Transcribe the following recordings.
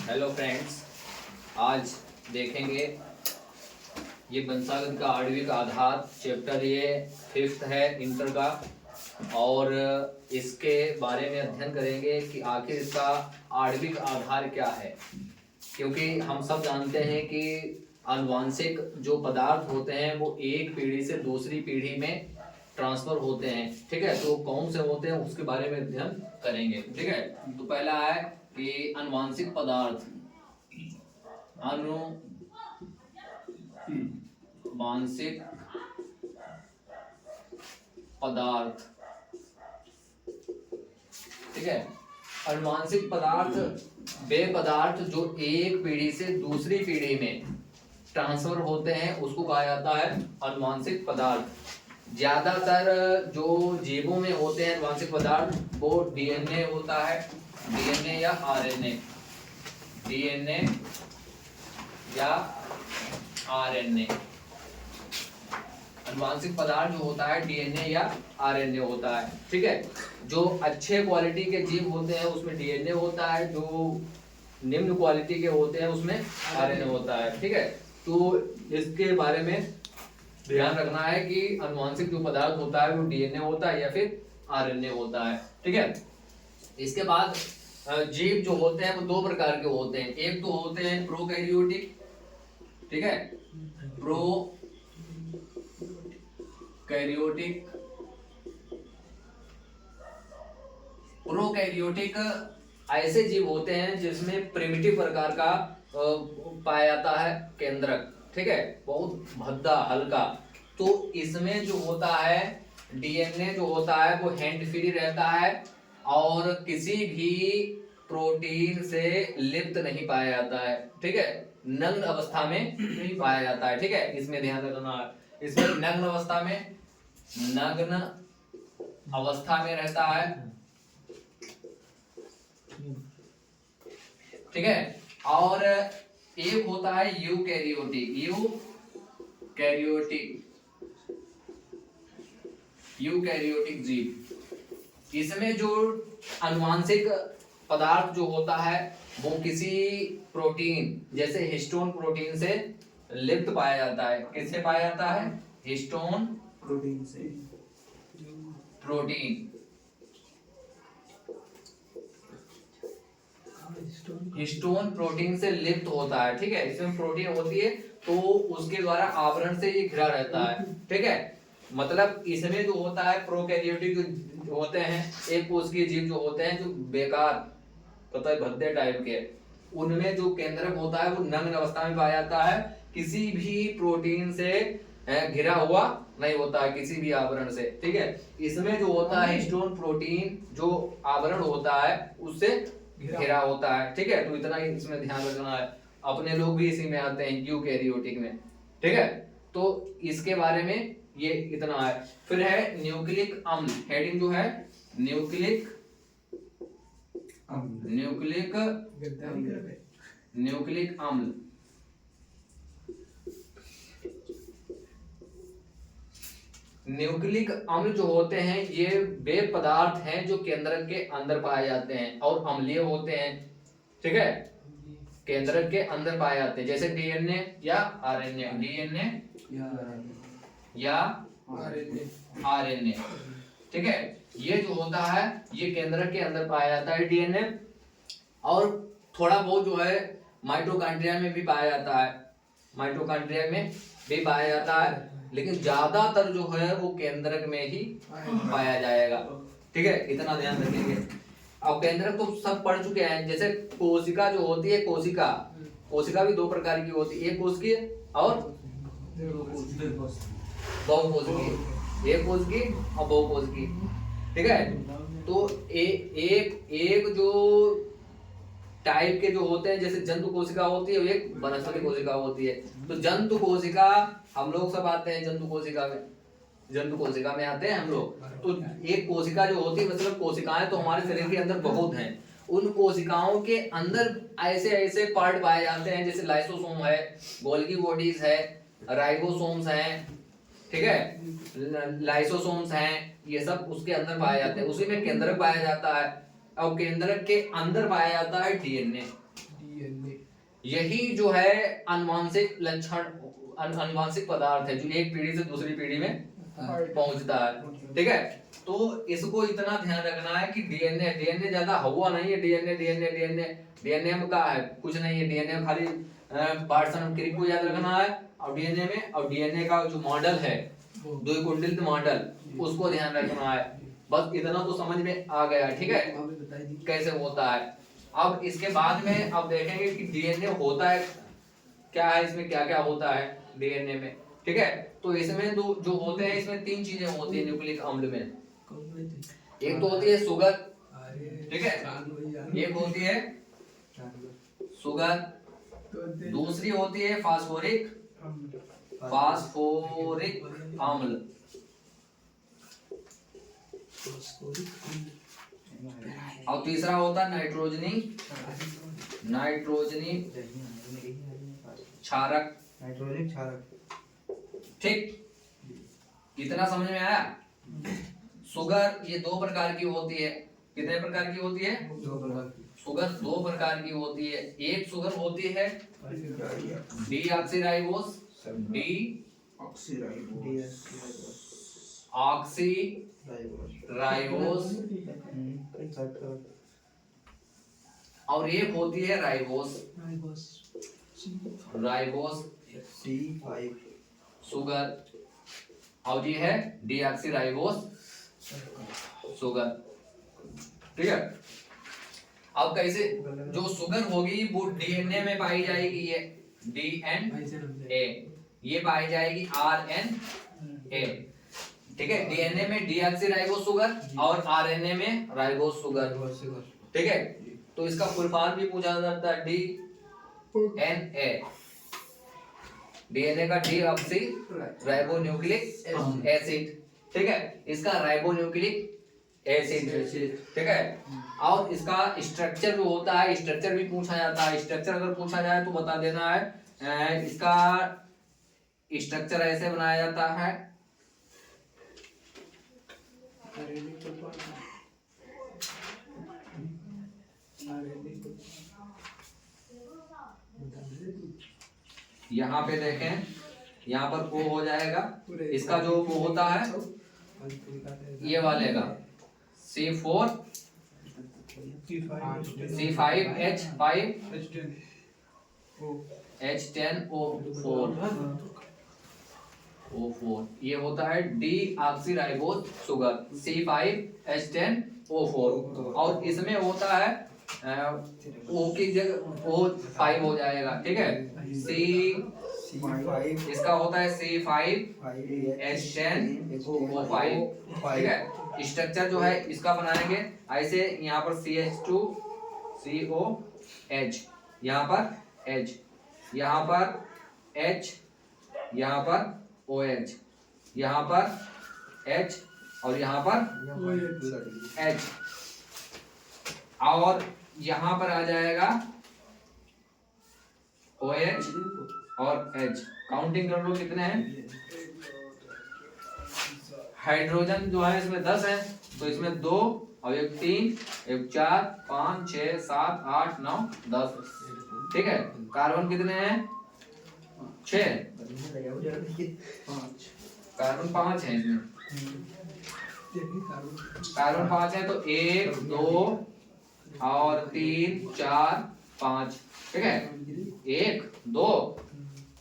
Hello friends, आज देखेंगे ये वंशागत का आणविक आधार चैप्टर, ये 5th है इंटर का। और इसके बारे में अध्ययन करेंगे कि आखिर इसका आणविक आधार क्या है, क्योंकि हम सब जानते हैं कि आनुवांशिक जो पदार्थ होते हैं वो एक पीढ़ी से दूसरी पीढ़ी में ट्रांसफर होते हैं। ठीक है, तो कौन से होते हैं उसके बारे में अध्ययन करेंगे। ठीक है, तो पहला है कि आनुवांशिक पदार्थ, आनुवांशिक पदार्थ। ठीक है, आनुवांशिक पदार्थ वे पदार्थ जो एक पीढ़ी से दूसरी पीढ़ी में ट्रांसफर होते हैं उसको कहा जाता है आनुवांशिक पदार्थ। ज्यादातर जो जीवों में होते हैं आनुवांशिक पदार्थ वो डीएनए होता है, डीएनए या आरएनए, डीएनए या आरएनए। आनुवांशिक पदार्थ जो होता है डीएनए या आरएनए होता है। ठीक है, जो अच्छे क्वालिटी के जीव होते हैं उसमें डीएनए होता है, जो निम्न क्वालिटी के होते हैं उसमें आरएनए होता है। ठीक है, तो इसके बारे में ध्यान रखना है कि आनुवांशिक जो पदार्थ होता है वो डीएनए होता है या फिर आरएनए होता है। ठीक है, इसके बाद जीव जो होते हैं वो दो प्रकार के होते हैं। एक तो होते हैं प्रोकैरियोटिक, ठीक है, प्रोकैरियोटिक। प्रोकैरियोटिक ऐसे जीव होते हैं जिसमें प्रिमिटिव प्रकार का पाया जाता है केंद्रक। ठीक है, बहुत भद्दा हल्का। तो इसमें जो होता है डीएनए जो होता है वो हैंड फ्री रहता है और किसी भी प्रोटीन से लिप्त नहीं पाया जाता है। ठीक है, नग्न अवस्था में नहीं पाया जाता है। ठीक है, इसमें ध्यान रखना है, इसमें नग्न अवस्था में रहता है। ठीक है, और एक होता है यूकैरियोटिक जीव। इसमें जो आनुवांशिक पदार्थ जो होता है वो किसी प्रोटीन जैसे हिस्टोन प्रोटीन से लिप्त पाया जाता है। किससे पाया जाता है? हिस्टोन प्रोटीन से। हिस्टोन प्रोटीन से लिप्त होता है। ठीक है, इसमें प्रोटीन होती है तो उसके द्वारा आवरण से ये घिरा रहता है। ठीक है, मतलब इसमें जो होता है प्रोकैरियोटिक जो होते हैं एक कोशिकीय जीव जो होते हैं जो बेकार पता है भद्दे टाइप के, उनमें जो केंद्रक होता है वो नग्न अवस्था में पाया जाता है, किसी भी प्रोटीन से घिरा हुआ नहीं होता है, किसी भी आवरण से। ठीक है, इसमें जो होता है हिस्टोन प्रोटीन जो आवरण होता है उससे घिरा होता है। ठीक है, तो इतना ही इसमें ध्यान रखना है। अपने लोग भी इसी में आते हैं यूकैरियोटिक में। ठीक है, तो इसके बारे में ये इतना है। फिर है न्यूक्लिक अम्ल, हेडिंग जो है न्यूक्लिक अम्ल। न्यूक्लिक अम्ल जो होते हैं ये वे पदार्थ हैं जो केंद्रक के अंदर पाए जाते हैं और अम्लीय होते हैं। ठीक है, केंद्रक के अंदर पाए जाते हैं, जैसे डीएनए या आरएनए, डीएनए या आरएनए। ठीक है, ये जो होता है ये केंद्रक के अंदर पाया जाता है डीएनए, और थोड़ा बहुत जो है माइटोकॉन्ड्रिया में भी पाया जाता है, माइटोकॉन्ड्रिया में भी पाया जाता है, लेकिन ज्यादातर जो है वो केंद्रक में ही पाया जाएगा। ठीक है, इतना ध्यान रखेंगे। अब केंद्रक तो सब पढ़ चुके हैं, जैसे कोशिका जो होती है, कोशिका भी दो प्रकार की होती है, एक कोशिकीय और बहुकोशिकीय, एक कोशिकीय और बहुकोशिकीय। ठीक है, तो एक जो टाइप के जो होते हैं जैसे जंतु कोशिका होती है, एक वनस्पति कोशिका होती है। तो जंतु कोशिका हम लोग सब आते हैं, जंतु कोशिका में आते हैं हम लोग। तो एक कोशिका जो होती है, मतलब कोशिकाएं तो हमारे शरीर के अंदर बहुत हैं, उन कोशिकाओं के अंदर ऐसे ऐसे पार्ट पाए जाते हैं जैसे लाइसोसोम है, गोल्गी बॉडीज है, राइबोसोम्स हैं। ठीक है, लाइसोसोम्स हैं, ये सब उसके अंदर पाए जाते हैं, उसी में केंद्रक पाया जाता है। और केंद्रक के अंदर पाया जाता है डीएनए। यही जो है अनुवांशिक लक्षण, अनुवांशिक पदार्थ है जो एक पीढ़ी से दूसरी पीढ़ी में पहुंचता है। ठीक है, तो इसको इतना ध्यान रखना है कि डीएनए डीएनए ज्यादा हुआ नहीं है। डीएनए डीएनए डीएनए डीएनए में क्या है, कुछ नहीं है। डीएनए खाली पार्ट्स ऑफ क्रिक को याद रखना है, और डीएनए में, और डीएनए का जो मॉडल है द्विकुंडलित मॉडल, उसको ध्यान रखना है। बस इतना तो समझ में आ गया। ठीक है, कैसे होता है। अब इसके बाद में अब देखेंगे कि डीएनए होता है क्या है, इसमें क्या क्या होता है डीएनए में। ठीक है, तो इसमें जो होते हैं, इसमें तीन चीजें होती है न्यूक्लिक अम्ल में। एक तो होती है शुगर, ठीक है, एक होती है शुगर, दूसरी होती है फास्फोरिक अम्ल, और तीसरा होता है नाइट्रोजनी क्षारक। ठीक, इतना समझ में आया। शुगर ये दो प्रकार की होती है। कितने प्रकार की होती है? शुगर दो प्रकार की होती है। एक शुगर होती है डीऑक्सीराइबोस, और एक होती है राइबोस शुगर, और ये है डीऑक्सीराइबोस शुगर। ठीक है, अब कैसे, जो शुगर होगी वो डीएनए में पाई जाएगी, ये डीएनए, ये पाई जाएगी आरएनए। ठीक है, डीएनए में डीऑक्सीराइबोस शुगर और आरएनए में राइबोस शुगर। ठीक है, तो इसका फुल फॉर्म भी पूछा जाता है डीएनए। डीएनए का डीऑक्सी राइबोन्यूक्लिक एसिड। ठीक है, इसका राइबोन्यूक्लिक एसिड। ठीक है, और इसका स्ट्रक्चर जो होता है, स्ट्रक्चर भी पूछा जाता है। स्ट्रक्चर अगर पूछा जाए तो बता देना है। इसका स्ट्रक्चर ऐसे बनाया जाता है, यहाँ पे देखें, यहाँ पर O हो जाएगा। इसका जो वो होता है ये वाले का C4 C5H5 H10O4 ये होता है डीऑक्सीराइबोस शुगर C5H10O4। और इसमें होता है O की जगह O5 हो जाएगा। ठीक है, इसका होता है C5H10O5। ठीक है, स्ट्रक्चर जो है इसका बनाएंगे ऐसे, यहाँ पर CH2COH, यहाँ पर H, यहाँ पर H, यहाँ पर OH, यहाँ पर H, और यहाँ पर H, और यहाँ पर आ जाएगा OH और H। काउंटिंग कर लो कितने हैं। हाइड्रोजन जो है इसमें 10 है, तो इसमें 2 और एक 3, एक 4, 5, 6, 7, 8, 9, 10। ठीक है, कार्बन कितने हैं? 6। कार्बन 5 है इसमें। कार्बन 5 है, तो 1, 2 और 3, 4, 5। ठीक है, 1, 2,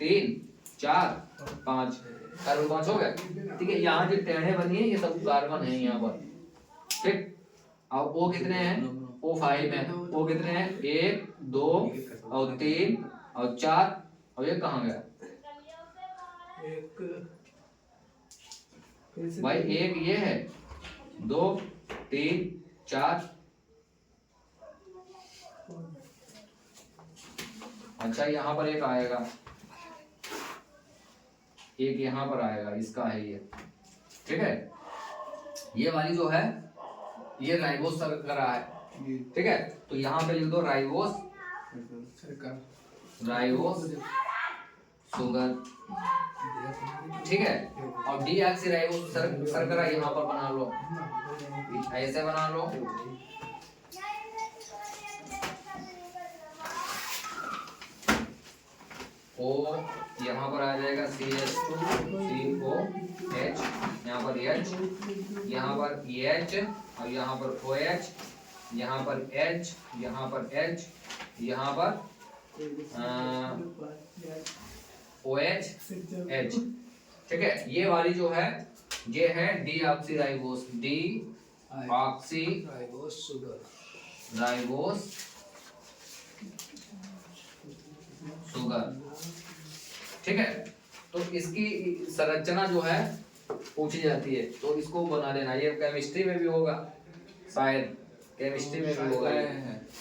3, 4, 5, कार्बन 5 हो गया। ठीक है, यहाँ जो टेढ़े बनी है ये सब कार्बन है यहाँ पर। ठीक, और O कितने हैं? O5 है। O कितने हैं? 1, 2 और 3 और 4, और ये कहाँ गया भाई? 1 ये है, 2, 3, 4। अच्छा, यहाँ पर एक आएगा, एक यहाँ पर आएगा, इसका है ये। ठीक है, ये वाली जो है ये राइबोस शर्करा है। ठीक है, तो यहाँ पे लिख दो राइबोस शुगर। ठीक है, और डीऑक्सीराइबोस शर्करा यहाँ पर बना लो, ऐसे बना लो। O, यहाँ पर आ जाएगा CH2 COH, यहाँ पर H, यहाँ पर EH और यहाँ पर OH, यहाँ पर H, यहाँ पर H, यहाँ पर OH H। ठीक है, ये वाली जो है ये है डीऑक्सीराइबोस, डीऑक्सीराइबोस शुगर। ठीक है, तो इसकी संरचना जो है पूछी जाती है, तो इसको बना लेना। ये केमिस्ट्री में भी होगा, शायद केमिस्ट्री में भी होगा ये।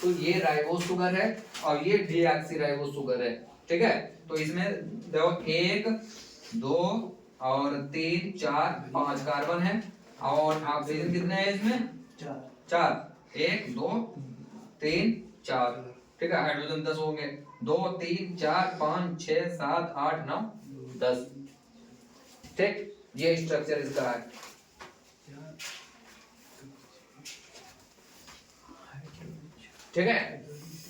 तो ये राइबोस शुगर है और ये डीऑक्सीराइबोस शुगर है। ठीक है, तो इसमें देखो 1 2 और 3 4 5 कार्बन है और ऑक्सीजन कितने हैं इसमें? 4 1 2 3 4। ठीक है, हाइड्रोजन 10 होंगे, 2 3 4 5 6 7 8 9 10। ठीक, ये स्ट्रक्चर इसका है। ठीक है,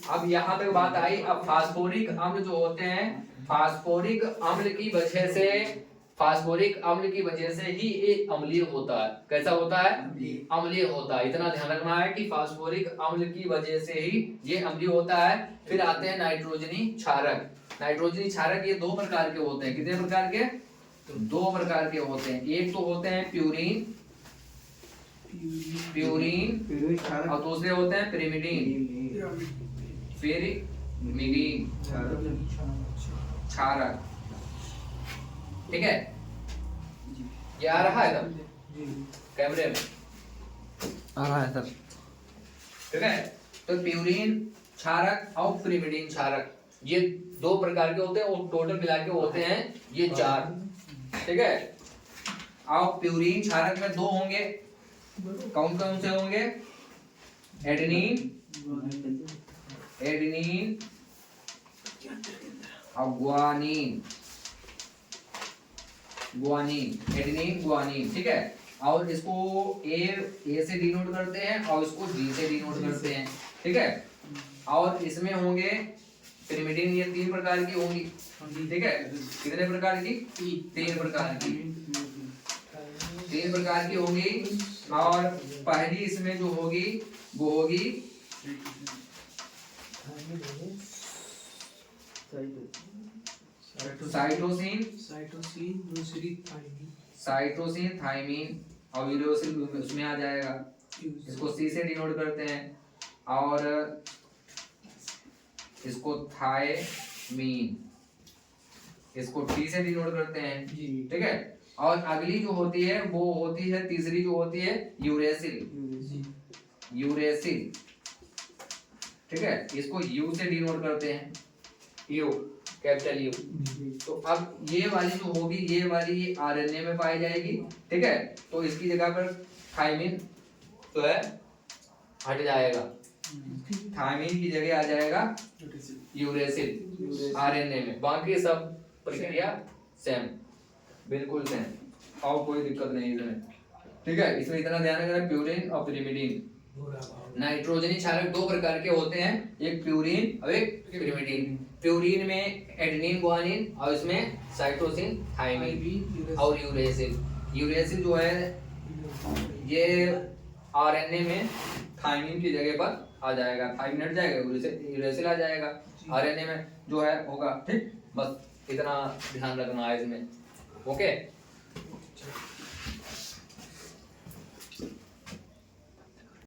अब यहाँ तक बात आई। अब फास्फोरिक अम्ल जो होते हैं, फास्फोरिक अम्ल की वजह से, फास्फोरिक अम्ल की वजह से ही ये अम्लीय होता है। कैसा होता है? अम्लीय होता है। इतना ध्यान रखना है कि फास्फोरिक अम्ल की वजह से ही ये अम्लीय होता है। फिर आते हैं नाइट्रोजनी क्षारक। नाइट्रोजनी क्षारक ये 2 प्रकार के होते हैं। कितने प्रकार के? 2 प्रकार के होते हैं। एक तो होते हैं प्यूरिन और दूसरे होते हैं पिरिमिडीन क्षारक। ठीक है, ये आ रहा है कैमरे में? आ रहा है सर। ठीक है, तो प्यूरिन क्षारक और पिरिमिडीन क्षारक ये 2 प्रकार के होते हैं और टोटल मिला के होते हैं ये 4। ठीक है, और प्यूरिन क्षारक में 2 होंगे। कौन कौन से होंगे? एडेनिन और ग्वानिन। Adenine guanine. ठीक है, और इसको ए से डिनोट करते हैं और इसको जी से डिनोट करते हैं। ठीक है, और इसमें होंगे पिरिमिडीन, ये 3 प्रकार की होंगी। ठीक है, कितने प्रकार की? 3 प्रकार की। 3 प्रकार की होंगी। और पहली इसमें जो होगी वो होगी साइटोसिन थाइमिन और यूरेसिल उसमें आ जाएगा। इसको सी से डिनोट करते हैं और इसको थायमीन, इसको टी से डिनोट करते हैं। ठीक है, और अगली जो होती है वो होती है, तीसरी जो होती है यूरेसिल। ठीक है, इसको यू से डिनोट करते हैं, यू, कैपिटल यू। तो अब ये वाली जो होगी, ये वाली आरएनए में पाई जाएगी। ठीक है, तो इसकी जगह पर थायमीन तो है हट जाएगा, थायमीन की जगह आ जाएगा यूरेसिल आरएनए में। बाकी सब प्रक्रिया सेम, बिल्कुल सेम, और कोई दिक्कत नहीं इसमें। ठीक है, इसमें इतना ध्यान रखना, प्यूरिन और पिरिमिडीन। नाइट्रोजनी क्षारक 2 प्रकार के होते हैं, एक प्यूरिन और एक पिरिमिडीन। प्यूरिन में एडेनिन ग्वानिन और इसमें साइटोसिन थायमीन और यूरेसिल जो है ये आरएनए में थायमीन की जगह पर आ जाएगा, थायमीन हट जाएगा, यूरेसिल आ जाएगा, आरएनए में जो है होगा। ठीक, बस इतना ध्यान रखना है इसमें। ओके।